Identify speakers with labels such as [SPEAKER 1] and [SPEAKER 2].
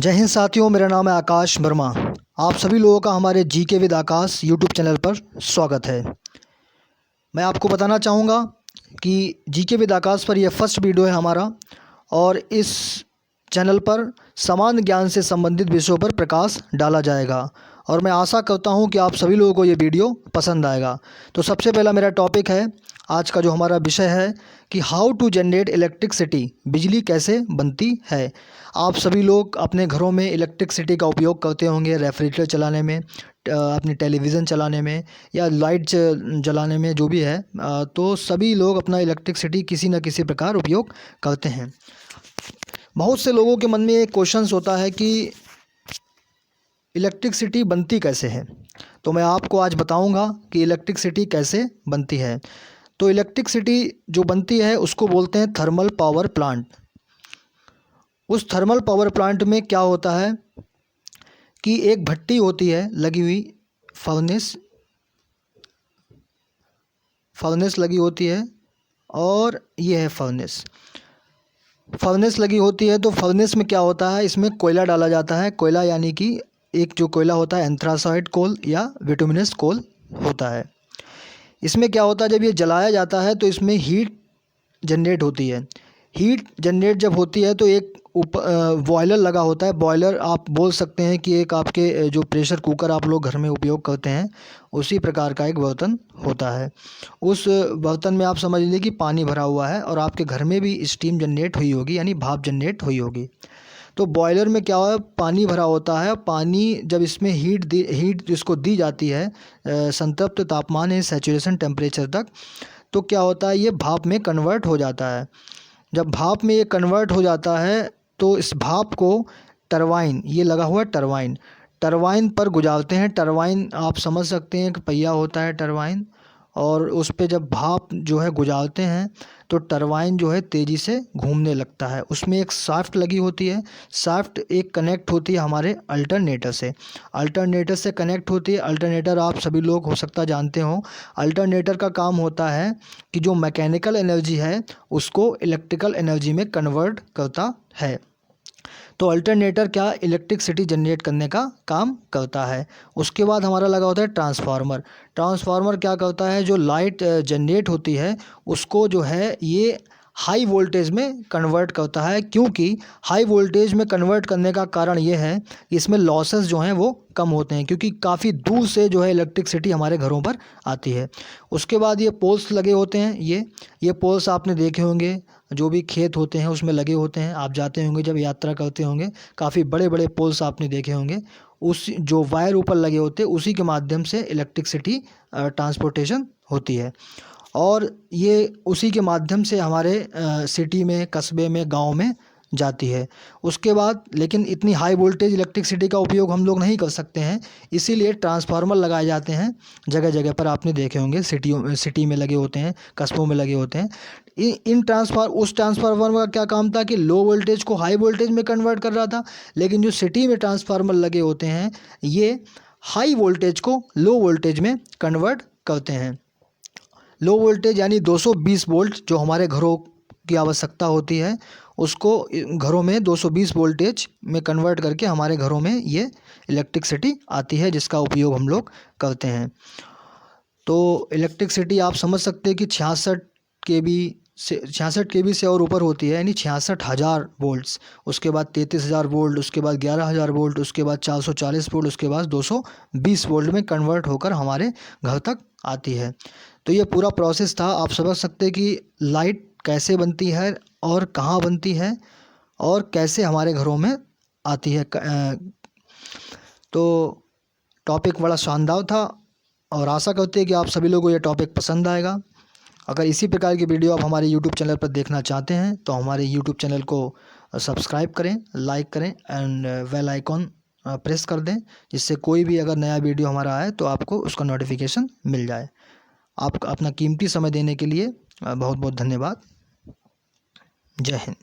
[SPEAKER 1] जय हिंद साथियों, मेरा नाम है आकाश वर्मा। आप सभी लोगों का हमारे GK with Akash YouTube channel पर स्वागत है। मैं आपको बताना चाहूँगा कि जीके विद आकाश पर यह फर्स्ट वीडियो है हमारा, और इस चैनल पर सामान्य ज्ञान से संबंधित विषयों पर प्रकाश डाला जाएगा, और मैं आशा करता हूँ कि आप सभी लोगों को ये वीडियो पसंद आएगा। तो सबसे पहला मेरा टॉपिक है, आज का जो हमारा विषय है कि हाउ टू जनरेट इलेक्ट्रिसिटी, बिजली कैसे बनती है। आप सभी लोग अपने घरों में इलेक्ट्रिसिटी का उपयोग करते होंगे, रेफ्रिजरेटर चलाने में, अपनी टेलीविज़न चलाने में या लाइट जलाने में, जो भी है। तो सभी लोग अपना इलेक्ट्रिसिटी किसी न किसी प्रकार उपयोग करते हैं। बहुत से लोगों के मन में एक क्वेश्चन होता है कि इलेक्ट्रिसिटी बनती कैसे है। तो मैं आपको आज बताऊंगा कि इलेक्ट्रिसिटी कैसे बनती है। तो इलेक्ट्रिसिटी जो बनती है उसको बोलते हैं थर्मल पावर प्लांट। उस थर्मल पावर प्लांट में क्या होता है कि एक भट्टी होती है लगी हुई, फर्नेस लगी होती है, और ये है फर्नेस लगी होती है। तो फर्नेस में क्या होता है, इसमें कोयला डाला जाता है। कोयला यानी कि एक जो कोयला होता है एंथ्रासाइड कोल या बिटुमिनस कोल होता है। इसमें क्या होता है, जब ये जलाया जाता है तो इसमें हीट जनरेट होती है। हीट जनरेट जब होती है तो एक ऊपर बॉयलर लगा होता है। बॉयलर आप बोल सकते हैं कि एक आपके जो प्रेशर कुकर आप लोग घर में उपयोग करते हैं, उसी प्रकार का एक बर्तन होता है। उस बर्तन में आप समझ लीजिए कि पानी भरा हुआ है, और आपके घर में भी स्टीम जनरेट हुई होगी, यानी भाप जनरेट हुई होगी। तो बॉयलर में क्या है, पानी भरा होता है। पानी जब इसमें हीट जिसको दी जाती है संतृप्त तापमान है, सैचुरेशन टेम्परेचर तक, तो क्या होता है, ये भाप में कन्वर्ट हो जाता है। जब भाप में ये कन्वर्ट हो जाता है तो इस भाप को टरबाइन, ये लगा हुआ है टरबाइन पर गुजारते हैं। टरबाइन आप समझ सकते हैं कि पहिया होता है टरबाइन, और उस पे जब भाप जो है गुजारते हैं तो टरबाइन जो है तेज़ी से घूमने लगता है। उसमें एक शाफ्ट लगी होती है। शाफ्ट एक कनेक्ट होती है हमारे अल्टरनेटर से कनेक्ट होती है। अल्टरनेटर आप सभी लोग हो सकता जानते हो। अल्टरनेटर का काम होता है कि जो मैकेनिकल एनर्जी है उसको इलेक्ट्रिकल एनर्जी में कन्वर्ट करता है। तो अल्टरनेटर क्या, इलेक्ट्रिसिटी जनरेट करने का काम करता है। उसके बाद हमारा लगा होता है ट्रांसफार्मर क्या करता है, जो लाइट जनरेट होती है उसको जो है ये हाई वोल्टेज में कन्वर्ट करता है। क्योंकि हाई वोल्टेज में कन्वर्ट करने का कारण ये है कि इसमें लॉसेस जो हैं वो कम होते हैं, क्योंकि काफ़ी दूर से जो है इलेक्ट्रिसिटी हमारे घरों पर आती है। उसके बाद ये पोल्स लगे होते हैं। ये पोल्स आपने देखे होंगे, जो भी खेत होते हैं उसमें लगे होते हैं। आप जाते होंगे जब यात्रा करते होंगे, काफ़ी बड़े बड़े पोल्स आपने देखे होंगे। उस जो वायर ऊपर लगे होते हैं उसी के माध्यम से इलेक्ट्रिसिटी ट्रांसपोर्टेशन होती है, और ये उसी के माध्यम से हमारे सिटी में, कस्बे में, गांव में जाती है। उसके बाद लेकिन इतनी हाई वोल्टेज इलेक्ट्रिसिटी का उपयोग हम लोग नहीं कर सकते हैं, इसीलिए ट्रांसफार्मर लगाए जाते हैं। जगह जगह पर आपने देखे होंगे, सिटी में लगे होते हैं, कस्बों में लगे होते हैं। उस ट्रांसफार्मर का क्या काम था कि लो वोल्टेज को हाई वोल्टेज में कन्वर्ट कर रहा था। लेकिन जो सिटी में ट्रांसफार्मर लगे होते हैं ये हाई वोल्टेज को लो वोल्टेज में कन्वर्ट करते हैं। लो वोल्टेज यानी 220 वोल्ट जो हमारे घरों की आवश्यकता होती है, उसको घरों में 220 वोल्टेज में कन्वर्ट करके हमारे घरों में ये इलेक्ट्रिसिटी आती है, जिसका उपयोग हम लोग करते हैं। तो इलेक्ट्रिसिटी आप समझ सकते हैं कि 66 केबी से और ऊपर होती है, यानी 66,000 वोल्ट्स। उसके बाद 33,000 वोल्ट, उसके बाद 11,000 वोल्ट, उसके बाद 440 वोल्ट, उसके बाद 220 वोल्ट में कन्वर्ट होकर हमारे घर तक आती है। तो ये पूरा प्रोसेस था। आप समझ सकते हैं कि लाइट कैसे बनती है और कहाँ बनती है और कैसे हमारे घरों में आती है। तो टॉपिक बड़ा शानदार था, और आशा करते हैं कि आप सभी लोगों को ये टॉपिक पसंद आएगा। अगर इसी प्रकार की वीडियो आप हमारे यूट्यूब चैनल पर देखना चाहते हैं तो हमारे यूट्यूब चैनल को सब्सक्राइब करें, लाइक करें, एंड बेल आइकॉन प्रेस कर दें, जिससे कोई भी अगर नया वीडियो हमारा आए तो आपको उसका नोटिफिकेशन मिल जाए। आपका अपना कीमती समय देने के लिए बहुत बहुत धन्यवाद। जय हिंद।